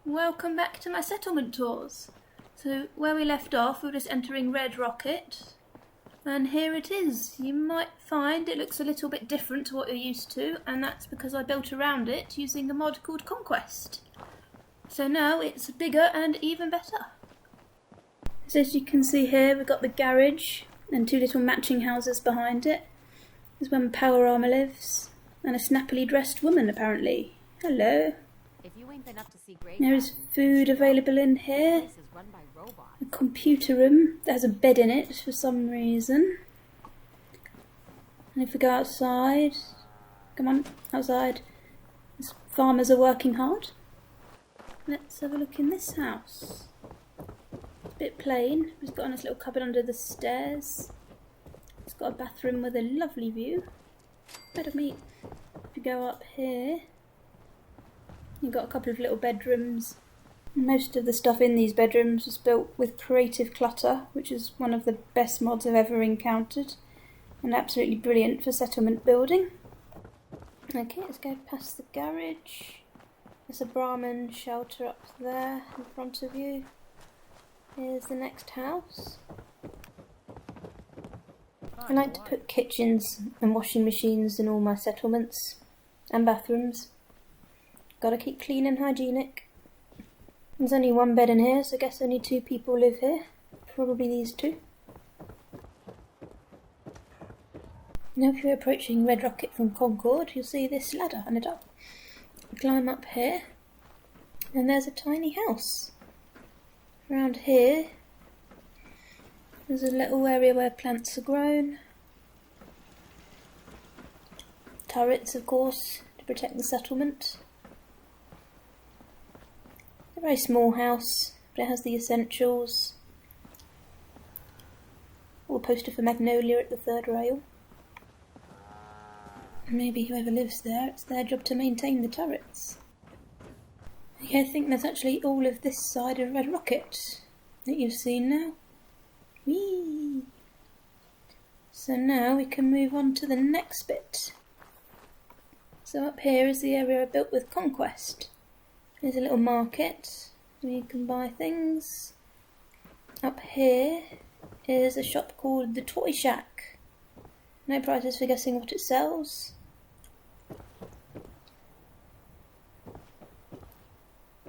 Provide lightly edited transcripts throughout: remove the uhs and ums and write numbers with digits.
Welcome back to my settlement tours. So where we left off, we were just entering Red Rocket, and here it is. You might find it looks a little bit different to what you're used to, and that's because I built around it using a mod called Conquest. So now it's bigger and even better. So as you can see here, we've got the garage and two little matching houses behind it. There's one Power Armor lives, and a snappily dressed woman apparently. Hello. There is food available in here. A computer room that has a bed in it for some reason. And if we go outside, come on, outside. These farmers are working hard. Let's have a look in this house. It's a bit plain. It's got a nice little cupboard under the stairs. It's got a bathroom with a lovely view. Better meet. If you go up here, you've got a couple of little bedrooms. Most of the stuff in these bedrooms was built with Creative Clutter, which is one of the best mods I've ever encountered, and absolutely brilliant for settlement building. Okay, let's go past the garage. There's a Brahmin shelter up there in front of you. Here's the next house. I like to put kitchens and washing machines in all my settlements, and bathrooms. Gotta keep clean and hygienic. There's only one bed in here, so I guess only two people live here. Probably these two. Now if you're approaching Red Rocket from Concord, you'll see this ladder and a door. Climb up here, and there's a tiny house. Around here, there's a little area where plants are grown. Turrets, of course, to protect the settlement. A very small house, but it has the essentials. Or a poster for Magnolia at the third rail. Maybe whoever lives there, it's their job to maintain the turrets. Okay, I think that's actually all of this side of Red Rocket that you've seen now. Whee! So now we can move on to the next bit. So up here is the area I built with Conquest. There's a little market where you can buy things. Up here is a shop called the Toy Shack. No prizes for guessing what it sells.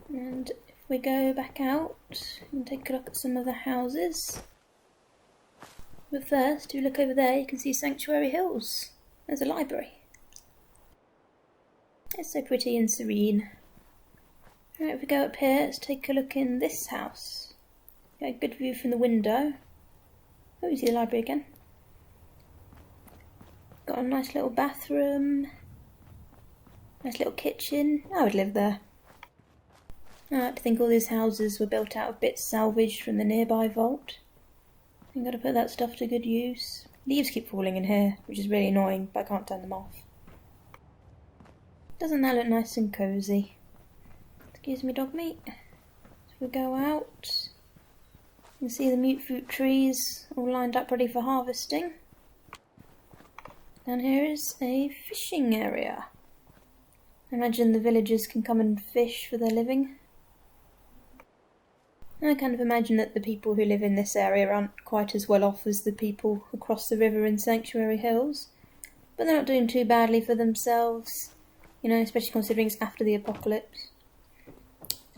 And if we go back out and take a look at some of the houses. But first, if you look over there, you can see Sanctuary Hills. There's a library. It's so pretty and serene. Right, if we go up here, let's take a look in this house. Got a good view from the window. Oh, you see the library again. Got a nice little bathroom. Nice little kitchen. I would live there. I like to think all these houses were built out of bits salvaged from the nearby vault. You've got to put that stuff to good use. Leaves keep falling in here, which is really annoying, but I can't turn them off. Doesn't that look nice and cosy? Excuse me, dog meat. If we go out, you can see the mute fruit trees all lined up ready for harvesting. Down here is a fishing area. I imagine the villagers can come and fish for their living. I kind of imagine that the people who live in this area aren't quite as well off as the people across the river in Sanctuary Hills, but they're not doing too badly for themselves, you know, especially considering it's after the apocalypse.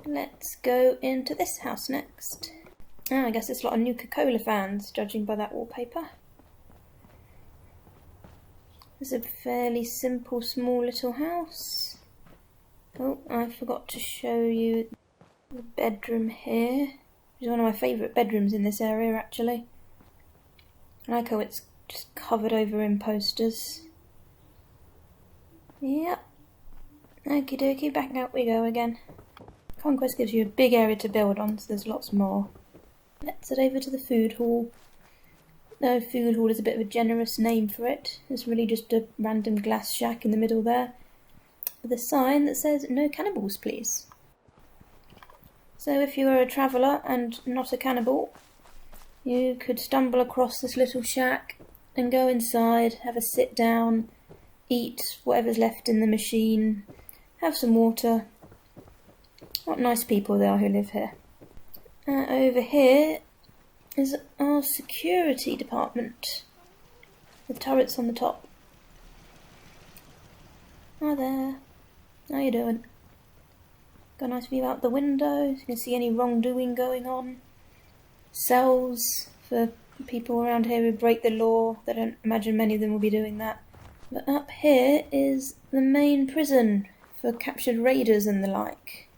Let's go into this house next. I guess there's a lot of Nuka-Cola fans, judging by that wallpaper. It's a fairly simple, small little house. Oh, I forgot to show you the bedroom here. It's one of my favourite bedrooms in this area, actually. I like how it's just covered over in posters. Yep. Okie dokie, back out we go again. Conquest gives you a big area to build on, so there's lots more. Let's head over to the food hall. No, food hall is a bit of a generous name for it. It's really just a random glass shack in the middle there, with a sign that says, "No cannibals, please." So if you were a traveller and not a cannibal, you could stumble across this little shack and go inside, have a sit down, eat whatever's left in the machine, have some water, What nice people they are who live here. Over here is our security department, with turrets on the top. Hi there. How you doing? Got a nice view out the window, so you can see any wrongdoing going on. Cells for people around here who break the law. I don't imagine many of them will be doing that. But up here is the main prison for captured raiders and the like.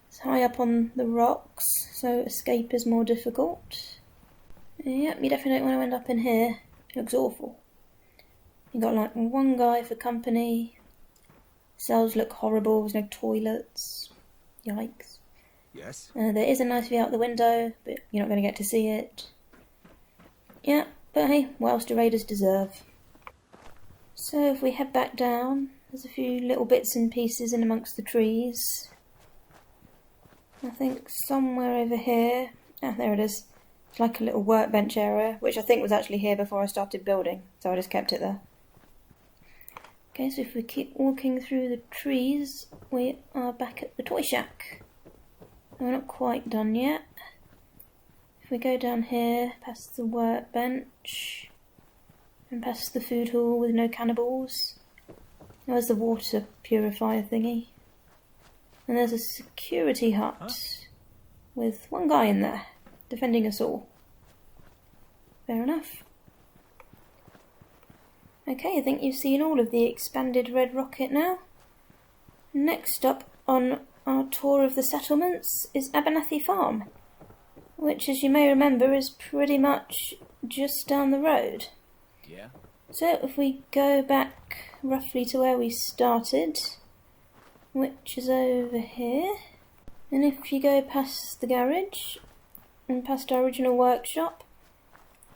It's high up on the rocks, so escape is more difficult. Yep, you definitely don't want to end up in here. It looks awful. You got like one guy for company. Cells look horrible, there's no toilets. Yikes. Yes? There is a nice view out the window, but you're not going to get to see it. Yeah, but hey, what else do raiders deserve? So if we head back down, there's a few little bits and pieces in amongst the trees. I think somewhere over here, there it is. It's like a little workbench area, which I think was actually here before I started building, so I just kept it there. Okay, so if we keep walking through the trees, we are back at the toy shack. We're not quite done yet. If we go down here, past the workbench, and past the food hall with no cannibals, there's the water purifier thingy. And there's a security hut with one guy in there, defending us all. Fair enough. Okay, I think you've seen all of the expanded Red Rocket now. Next up on our tour of the settlements is Abernathy Farm, which, as you may remember, is pretty much just down the road. Yeah. So if we go back roughly to where we started, which is over here, and if you go past the garage and past our original workshop,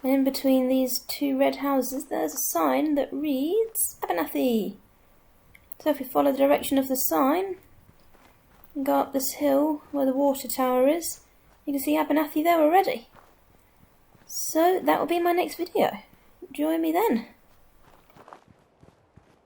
and in between these two red houses there's a sign that reads Abernathy. So if we follow the direction of the sign and go up this hill where the water tower is, you can see Abernathy there already. So that will be my next video. Join me then.